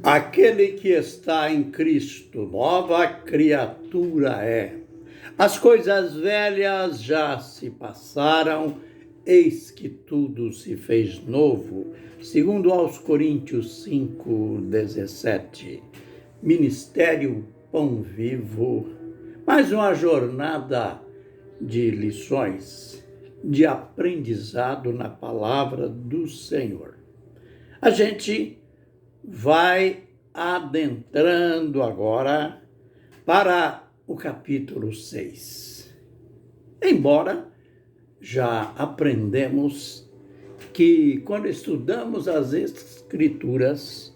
Aquele que está em Cristo, nova criatura é. As coisas velhas já se passaram, eis que tudo se fez novo. Segundo aos Coríntios 5:17. Ministério Pão Vivo. Mais uma jornada de lições, de aprendizado na palavra do Senhor. A gente vai adentrando agora para o capítulo 6. Embora já aprendemos que quando estudamos as Escrituras,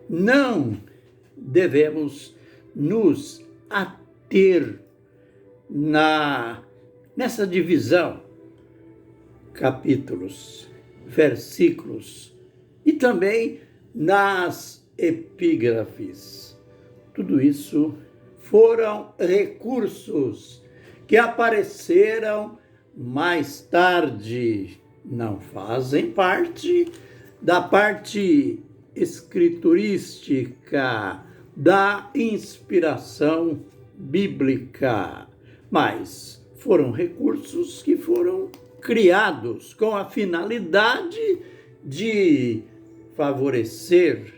não devemos nos ater nessa divisão, capítulos, versículos e também nas epígrafes. Tudo isso foram recursos que apareceram mais tarde, não fazem parte da parte escriturística, da inspiração bíblica, mas foram recursos que foram criados com a finalidade de favorecer,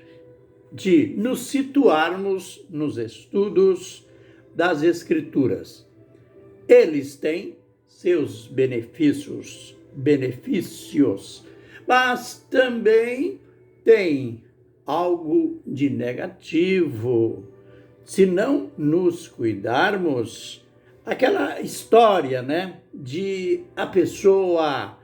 de nos situarmos nos estudos das Escrituras. Eles têm seus benefícios, mas também têm algo de negativo. Se não nos cuidarmos, aquela história, de a pessoa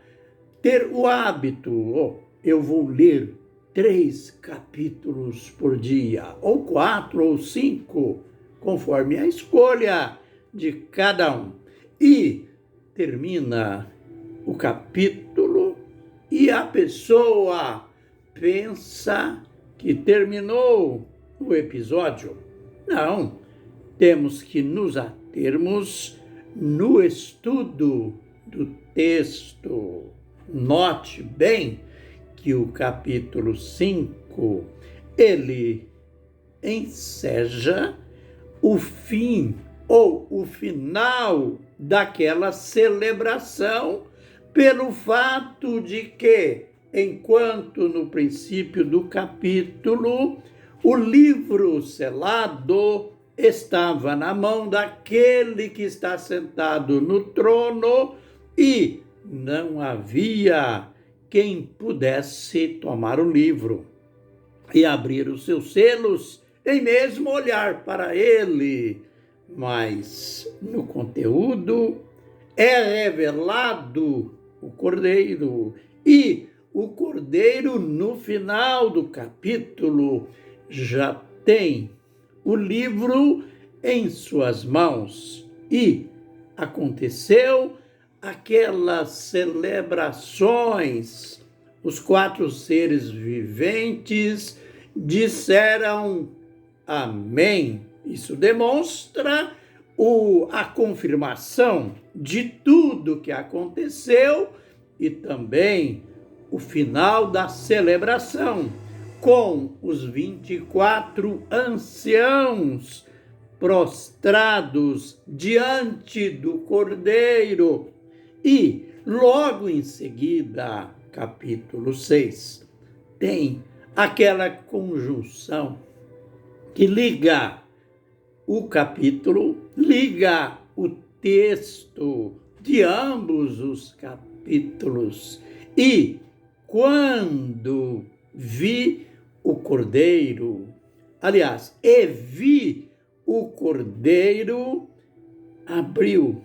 ter o hábito, eu vou ler 3 capítulos por dia, ou 4 ou 5, conforme a escolha de cada um. E termina o capítulo e a pessoa pensa que terminou o episódio. Não, temos que nos atermos no estudo do texto. Note bem que o capítulo 5, ele enseja o fim ou o final daquela celebração, pelo fato de que, enquanto no princípio do capítulo, o livro selado estava na mão daquele que está sentado no trono e não havia quem pudesse tomar o livro e abrir os seus selos, nem mesmo olhar para ele. Mas no conteúdo é revelado o Cordeiro, e o Cordeiro, no final do capítulo, já tem o livro em suas mãos. E aconteceu aquelas celebrações. Os 4 seres viventes disseram amém. Isso demonstra a confirmação de tudo que aconteceu e também o final da celebração, com os 24 anciãos prostrados diante do Cordeiro. E logo em seguida, capítulo 6, tem aquela conjunção que liga o capítulo, liga o texto de ambos os capítulos. E quando vi o Cordeiro, vi o Cordeiro, abriu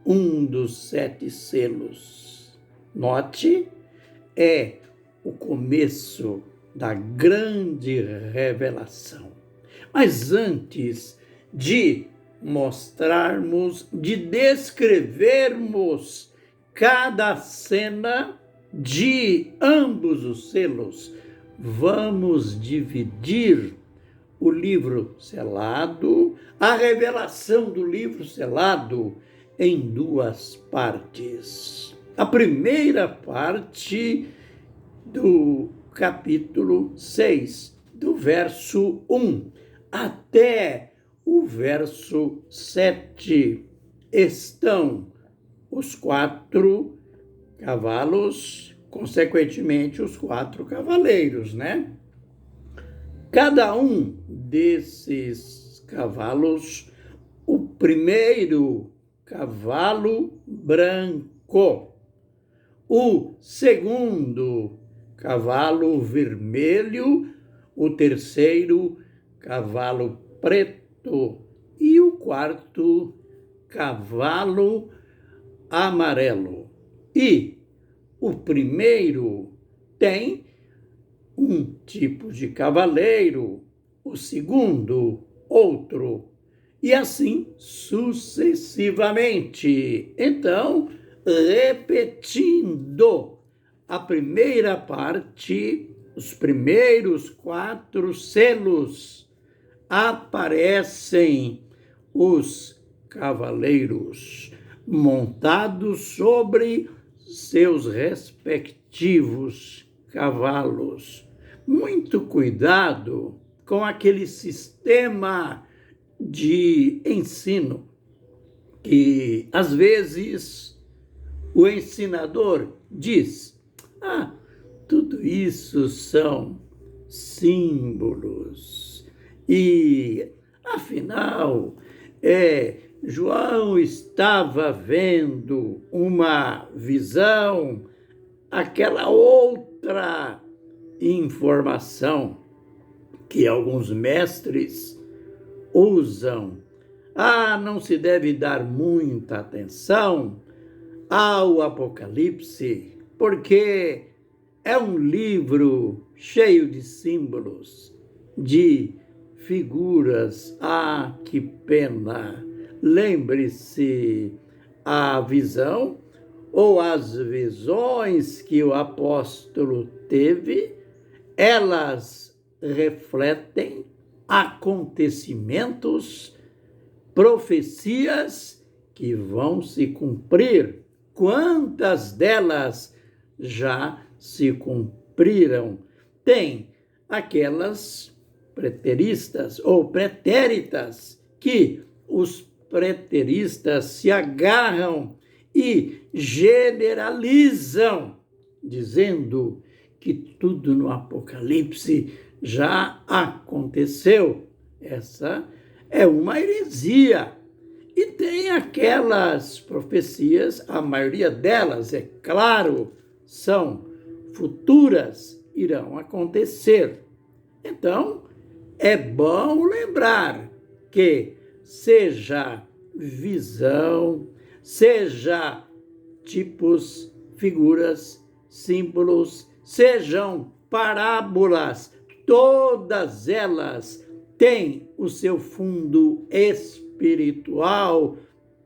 um dos 7 selos. Note, é o começo da grande revelação. Mas antes de mostrarmos, de descrevermos cada cena de ambos os selos, vamos dividir o livro selado, a revelação do livro selado, em 2 partes. a primeira parte do capítulo 6, do verso 1 até o verso 7, estão os 4 cavalos, consequentemente os 4 cavaleiros, né? Cada um desses cavalos, o primeiro cavalo branco, o segundo cavalo vermelho, o terceiro cavalo preto e o quarto cavalo amarelo. E o primeiro tem um tipo de cavaleiro, o segundo outro, e assim sucessivamente. Então, repetindo a primeira parte, os primeiros 4 selos, aparecem os cavaleiros montados sobre seus respectivos cavalos. Muito cuidado com aquele sistema de ensino que, às vezes, o ensinador diz: tudo isso são símbolos. E, afinal, João estava vendo uma visão, aquela outra informação que alguns mestres usam. Não se deve dar muita atenção ao Apocalipse, porque é um livro cheio de símbolos, de figuras. Que pena! Lembre-se, a visão ou as visões que o apóstolo teve, elas refletem acontecimentos, profecias que vão se cumprir. Quantas delas já se cumpriram? Tem aquelas preteristas ou pretéritas, que os preteristas se agarram e generalizam, dizendo que tudo no Apocalipse já aconteceu. Essa é uma heresia. E tem aquelas profecias, a maioria delas, é claro, são futuras, irão acontecer. Então, é bom lembrar que, seja visão, seja tipos, figuras, símbolos, sejam parábolas, todas elas têm o seu fundo espiritual,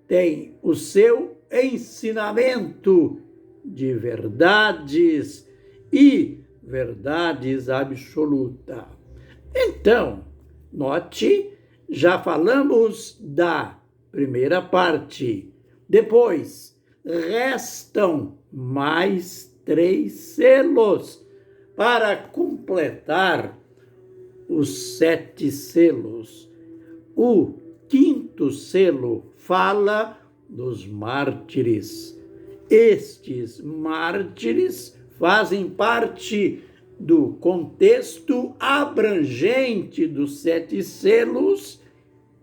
têm o seu ensinamento de verdades e verdades absolutas. Então, note, já falamos da primeira parte. Depois, restam mais 3 selos para completar os 7 selos. O 5º selo fala dos mártires. Estes mártires fazem parte do contexto abrangente dos 7 selos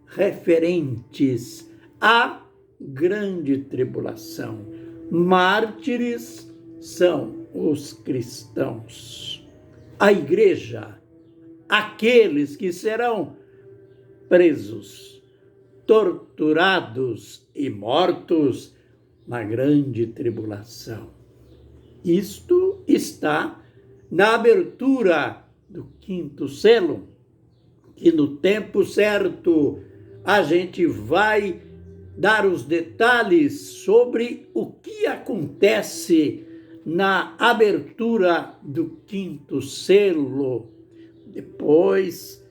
referentes à grande tribulação. Mártires são os cristãos, a igreja, aqueles que serão presos, torturados e mortos na grande tribulação. Isto está na abertura do 5º selo, que no tempo certo a gente vai dar os detalhes sobre o que acontece na abertura do 5º selo. Depois,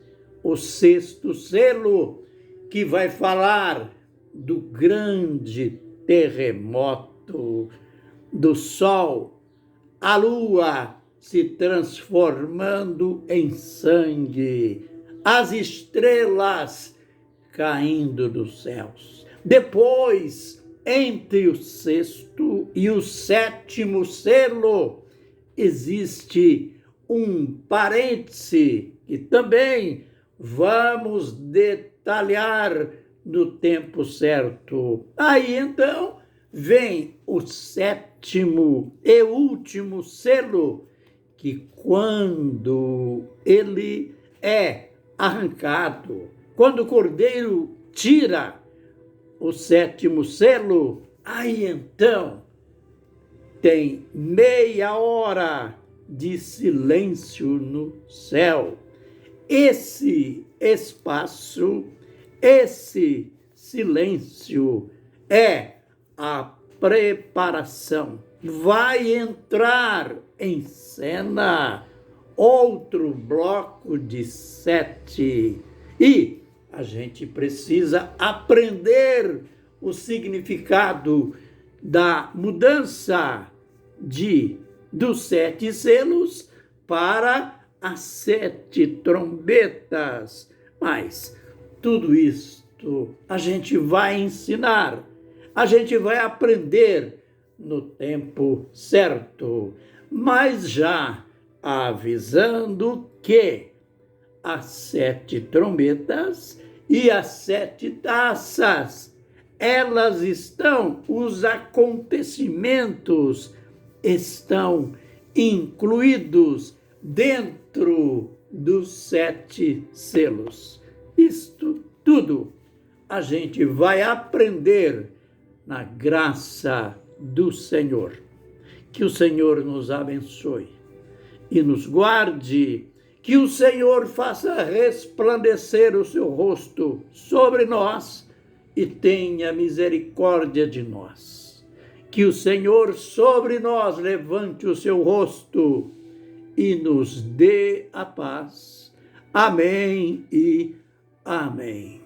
o 6º selo, que vai falar do grande terremoto, do sol, a lua se transformando em sangue, as estrelas caindo dos céus. Depois, entre o sexto e o sétimo selo, existe um parêntese que também vamos detalhar no tempo certo. Aí então vem o sétimo e último selo, que quando ele é arrancado, quando o cordeiro tira o sétimo selo, aí então tem meia hora de silêncio no céu. Esse espaço, esse silêncio é a preparação. Vai entrar em cena outro bloco de 7. E a gente precisa aprender o significado da mudança dos 7 selos para as 7 trombetas. Mas tudo isto a gente vai ensinar, a gente vai aprender no tempo certo, mas já avisando que as 7 trombetas e as 7 taças, os acontecimentos estão incluídos dentro dos 7 selos. Isto tudo a gente vai aprender na graça do Senhor. Que o Senhor nos abençoe e nos guarde, que o Senhor faça resplandecer o seu rosto sobre nós e tenha misericórdia de nós. Que o Senhor sobre nós levante o seu rosto e nos dê a paz. Amém e amém.